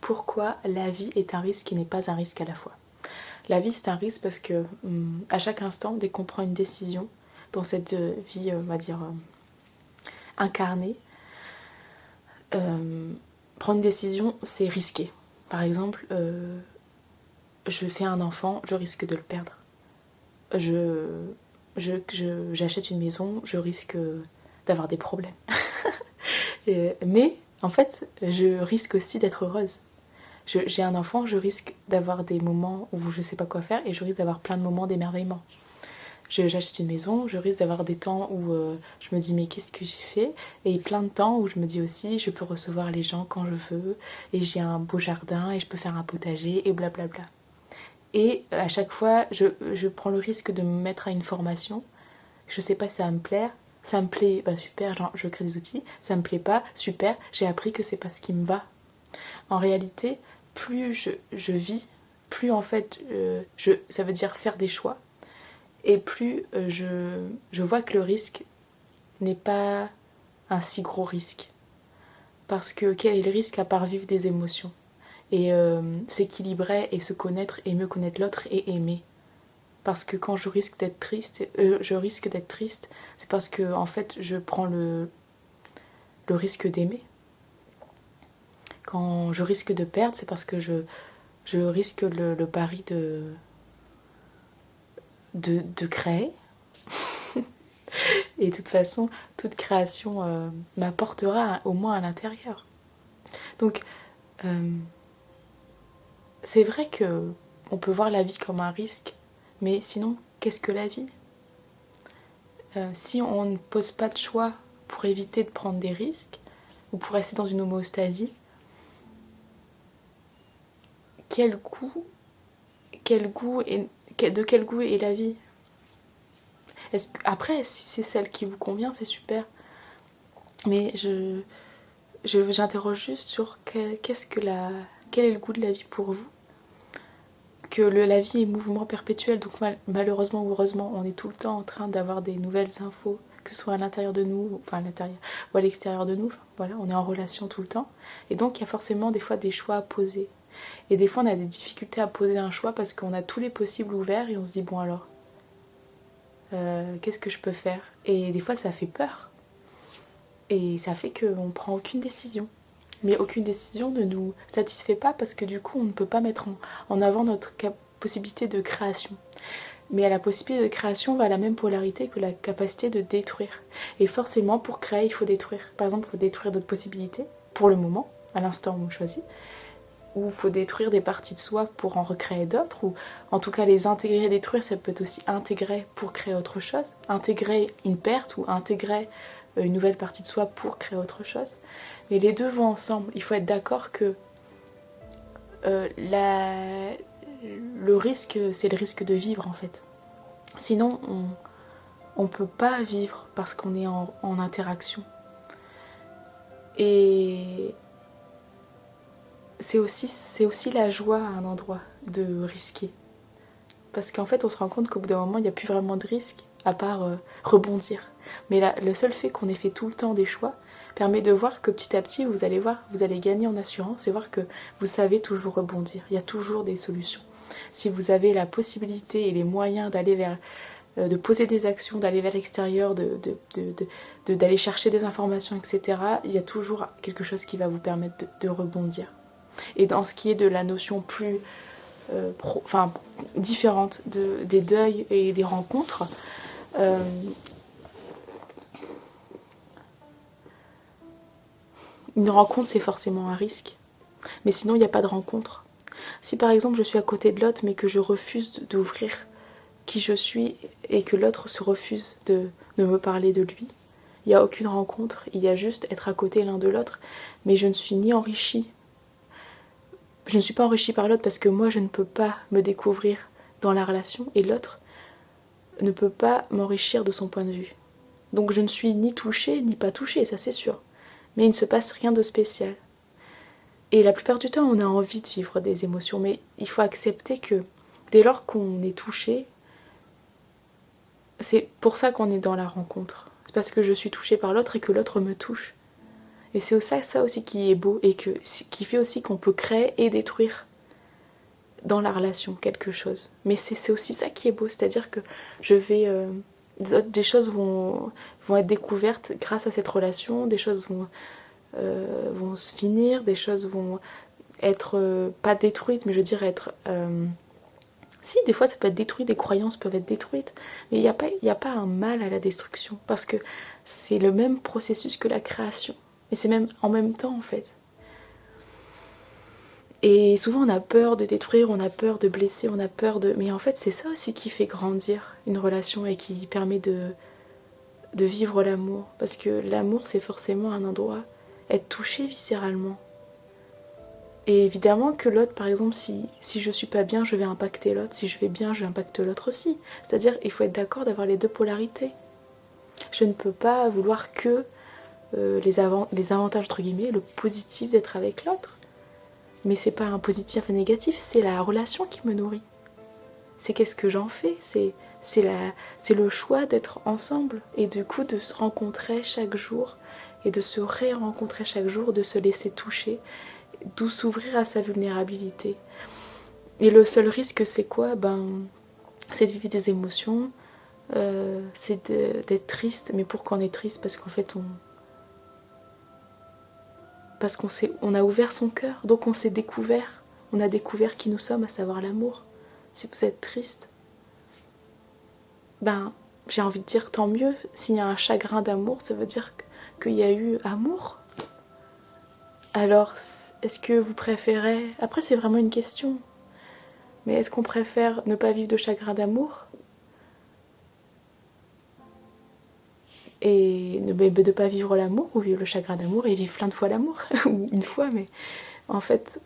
pourquoi la vie est un risque qui n'est pas un risque à la fois. La vie, c'est un risque parce que à chaque instant, dès qu'on prend une décision dans cette vie, on va dire, incarnée, prendre une décision, c'est risqué. Par exemple, je fais un enfant, je risque de le perdre. J'achète une maison, je risque d'avoir des problèmes. Mais en fait, je risque aussi d'être heureuse. J'ai un enfant, je risque d'avoir des moments où je sais pas quoi faire et je risque d'avoir plein de moments d'émerveillement. J'achète une maison, je risque d'avoir des temps où je me dis mais qu'est-ce que j'ai fait, et plein de temps où je me dis aussi je peux recevoir les gens quand je veux et j'ai un beau jardin et je peux faire un potager et blablabla. Et à chaque fois je prends le risque de me mettre à une formation, je sais pas si ça va me plaire, ça me plaît, bah super, genre, je crée des outils, ça me plaît pas, super, j'ai appris que c'est pas ce qui me va. En réalité, plus je vis, plus en fait ça veut dire faire des choix, et plus je vois que le risque n'est pas un si gros risque. Parce que quel est le risque à part vivre des émotions et s'équilibrer et se connaître et mieux connaître l'autre et aimer. Parce que quand je risque d'être triste, c'est parce que en fait je prends le risque d'aimer. Quand je risque de perdre, c'est parce que je risque le pari de créer. Et de toute façon, toute création m'apportera au moins à l'intérieur. Donc, c'est vrai que on peut voir la vie comme un risque, mais sinon, qu'est-ce que la vie ? Si on ne pose pas de choix pour éviter de prendre des risques, ou pour rester dans une homéostasie, de quel goût est la vie ? Après, si c'est celle qui vous convient, c'est super. Mais j'interroge juste sur quel est le goût de la vie pour vous. Que la vie est mouvement perpétuel, donc malheureusement ou heureusement, on est tout le temps en train d'avoir des nouvelles infos, que ce soit à l'intérieur de nous, enfin à l'intérieur ou à l'extérieur de nous. Enfin, voilà, on est en relation tout le temps. Et donc il y a forcément des fois des choix à poser. Et des fois on a des difficultés à poser un choix parce qu'on a tous les possibles ouverts et on se dit bon alors, qu'est-ce que je peux faire ? Et des fois ça fait peur. Et ça fait qu'on ne prend aucune décision. Mais aucune décision ne nous satisfait pas parce que du coup on ne peut pas mettre en avant notre possibilité de création. Mais à la possibilité de création va la même polarité que la capacité de détruire. Et forcément pour créer il faut détruire. Par exemple il faut détruire d'autres possibilités pour le moment, à l'instant où on choisit, ou il faut détruire des parties de soi pour en recréer d'autres, ou en tout cas les intégrer et détruire, ça peut être aussi intégrer pour créer autre chose, intégrer une perte ou intégrer une nouvelle partie de soi pour créer autre chose. Mais les deux vont ensemble. Il faut être d'accord que le risque, c'est le risque de vivre en fait. Sinon, on ne peut pas vivre parce qu'on est en interaction. Et c'est aussi la joie à un endroit de risquer. Parce qu'en fait, on se rend compte qu'au bout d'un moment, il n'y a plus vraiment de risque à part rebondir. Mais là, le seul fait qu'on ait fait tout le temps des choix permet de voir que petit à petit, vous allez gagner en assurance et voir que vous savez toujours rebondir. Il y a toujours des solutions. Si vous avez la possibilité et les moyens d'aller de poser des actions, d'aller vers l'extérieur, d'aller chercher des informations, etc., il y a toujours quelque chose qui va vous permettre de rebondir. Et dans ce qui est de la notion plus différente des deuils et des rencontres, une rencontre c'est forcément un risque, mais sinon il n'y a pas de rencontre. Si par exemple je suis à côté de l'autre mais que je refuse d'ouvrir qui je suis et que l'autre se refuse de me parler de lui, il n'y a aucune rencontre, il y a juste être à côté l'un de l'autre, mais je ne suis ni enrichie. Je ne suis pas enrichie par l'autre parce que moi je ne peux pas me découvrir dans la relation et l'autre ne peut pas m'enrichir de son point de vue. Donc je ne suis ni touchée ni pas touchée, ça c'est sûr. Mais il ne se passe rien de spécial. Et la plupart du temps on a envie de vivre des émotions, mais il faut accepter que dès lors qu'on est touché, c'est pour ça qu'on est dans la rencontre. C'est parce que je suis touchée par l'autre et que l'autre me touche. Et c'est ça aussi qui est beau et qui fait aussi qu'on peut créer et détruire dans la relation quelque chose. Mais c'est aussi ça qui est beau, c'est-à-dire que des choses vont être découvertes grâce à cette relation, des choses vont se finir, des choses vont être pas détruites, mais je veux dire être... Si, des fois ça peut être détruit, des croyances peuvent être détruites, mais il n'y a pas un mal à la destruction, parce que c'est le même processus que la création. Et c'est même en même temps en fait. Et souvent on a peur de détruire, on a peur de blesser, on a peur de... Mais en fait c'est ça aussi qui fait grandir une relation et qui permet de vivre l'amour. Parce que l'amour c'est forcément un endroit, être touché viscéralement. Et évidemment que l'autre, par exemple, si je suis pas bien, je vais impacter l'autre. Si je vais bien, je vais impacter l'autre aussi. C'est-à-dire, il faut être d'accord d'avoir les deux polarités. Je ne peux pas vouloir que les avantages, entre guillemets, le positif d'être avec l'autre. Mais c'est pas un positif et un négatif, c'est la relation qui me nourrit. C'est qu'est-ce que j'en fais, c'est le choix d'être ensemble. Et du coup, de se rencontrer chaque jour et de se ré-rencontrer chaque jour, de se laisser toucher, d'où s'ouvrir à sa vulnérabilité. Et le seul risque, c'est quoi ? C'est de vivre des émotions, c'est d'être triste. Mais pourquoi on est triste ? Parce qu'en fait, on a ouvert son cœur, donc on s'est découvert. On a découvert qui nous sommes, à savoir l'amour. Si vous êtes triste, j'ai envie de dire tant mieux. S'il y a un chagrin d'amour, ça veut dire qu'il y a eu amour. Alors, est-ce que vous préférez... Après, c'est vraiment une question. Mais est-ce qu'on préfère ne pas vivre de chagrin d'amour et ne pas vivre l'amour, ou vivre le chagrin d'amour et vivre plein de fois l'amour ou une fois, mais en fait,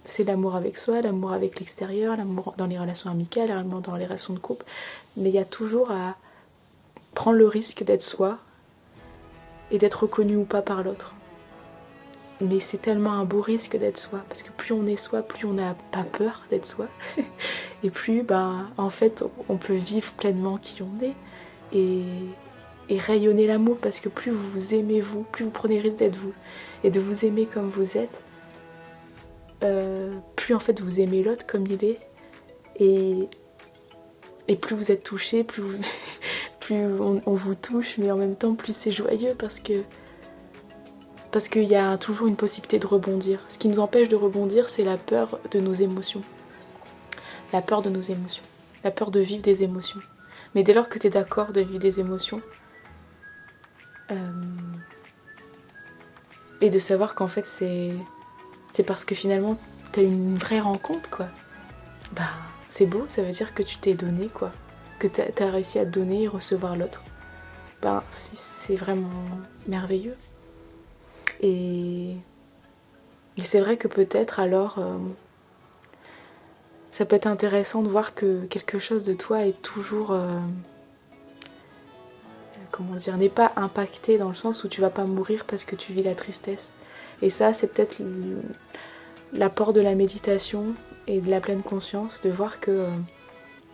c'est l'amour avec soi, l'amour avec l'extérieur, l'amour dans les relations amicales, l'amour dans les relations de couple. Mais il y a toujours à prendre le risque d'être soi et d'être reconnu ou pas par l'autre. Mais c'est tellement un beau risque d'être soi, parce que plus on est soi, plus on n'a pas peur d'être soi. Et plus, en fait, on peut vivre pleinement qui on est et rayonner l'amour, parce que plus vous vous aimez vous, plus vous prenez le risque d'être vous et de vous aimer comme vous êtes, plus en fait vous aimez l'autre comme il est, et plus vous êtes touché, plus on vous touche, mais en même temps plus c'est joyeux, parce qu'il y a toujours une possibilité de rebondir. Ce qui nous empêche de rebondir, c'est la peur de nos émotions. La peur de nos émotions. La peur de vivre des émotions. Mais dès lors que tu es d'accord de vivre des émotions, et de savoir qu'en fait c'est parce que finalement tu as une vraie rencontre, quoi. C'est beau, ça veut dire que tu t'es donné, quoi. Que tu as réussi à te donner et recevoir l'autre. C'est vraiment merveilleux. Et c'est vrai que peut-être alors ça peut être intéressant de voir que quelque chose de toi est toujours n'est pas impacté, dans le sens où tu vas pas mourir parce que tu vis la tristesse. Et ça, c'est peut-être l'apport de la méditation et de la pleine conscience, de voir que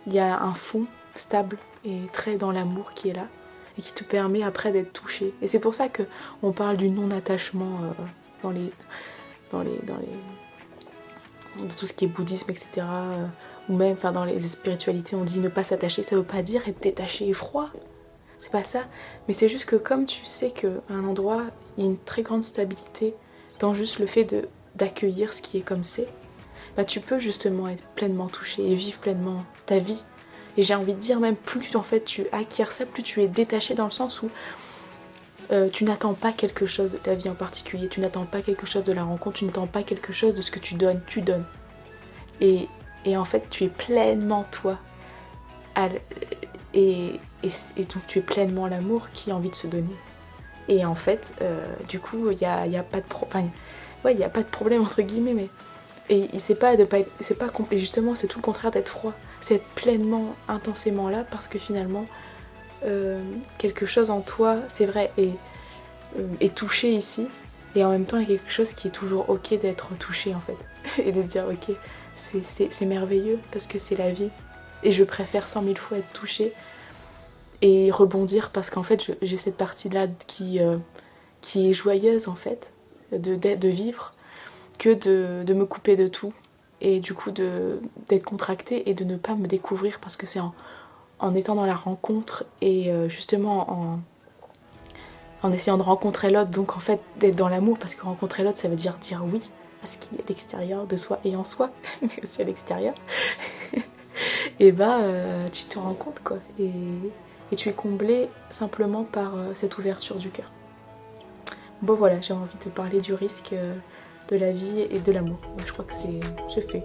il y a un fond stable et très dans l'amour qui est là et qui te permet après d'être touché. Et c'est pour ça que on parle du non-attachement dans tout ce qui est bouddhisme, etc. Ou même dans les spiritualités, on dit ne pas s'attacher, ça veut pas dire être détaché et froid. C'est pas ça. Mais c'est juste que comme tu sais qu'à un endroit, il y a une très grande stabilité dans juste le fait d'accueillir ce qui est comme c'est, tu peux justement être pleinement touché et vivre pleinement ta vie. Et j'ai envie de dire, même plus en fait tu acquiers ça, plus tu es détaché, dans le sens où tu n'attends pas quelque chose de la vie en particulier, tu n'attends pas quelque chose de la rencontre, tu n'attends pas quelque chose de ce que tu donnes, tu donnes. Et en fait, tu es pleinement toi. Et donc tu es pleinement l'amour qui a envie de se donner. Et en fait, du coup, il y a pas de il y a pas de problème entre guillemets, mais et justement, c'est tout le contraire d'être froid. C'est être pleinement, intensément là, parce que finalement, quelque chose en toi, c'est vrai, est touché ici, et en même temps, il y a quelque chose qui est toujours ok d'être touché en fait, et de dire ok, c'est merveilleux parce que c'est la vie, et je préfère 100 000 fois être touchée et rebondir, parce qu'en fait, j'ai cette partie-là qui qui est joyeuse en fait, de vivre, que de me couper de tout. Et du coup d'être contractée et de ne pas me découvrir, parce que c'est en étant dans la rencontre et justement en essayant de rencontrer l'autre, donc en fait d'être dans l'amour, parce que rencontrer l'autre ça veut dire oui à ce qui est à l'extérieur de soi et en soi, mais aussi à l'extérieur. Et tu te rends compte quoi, et tu es comblé simplement par cette ouverture du cœur. Bon voilà, j'ai envie de parler du risque de la vie et de l'amour. Je crois que c'est fait.